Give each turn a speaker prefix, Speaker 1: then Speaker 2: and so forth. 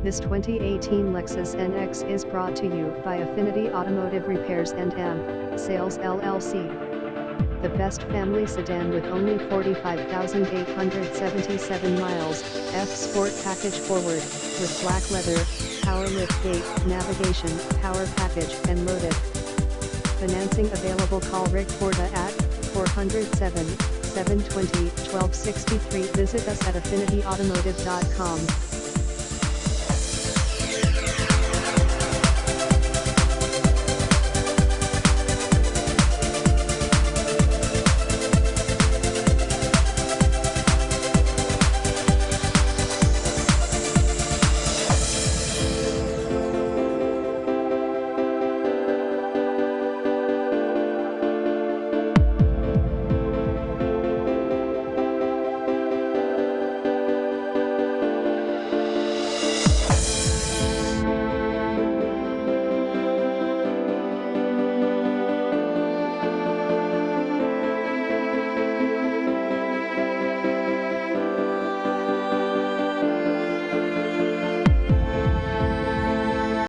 Speaker 1: This 2018 Lexus NX is brought to you by Affinity Automotive Repairs and Sales LLC. The best family sedan with only 45,877 miles, F-Sport package forward, with black leather, power liftgate, navigation, power package, and loaded. Financing available. Call Rick Porta at 407-720-1263. Visit us at affinityautomotive.com.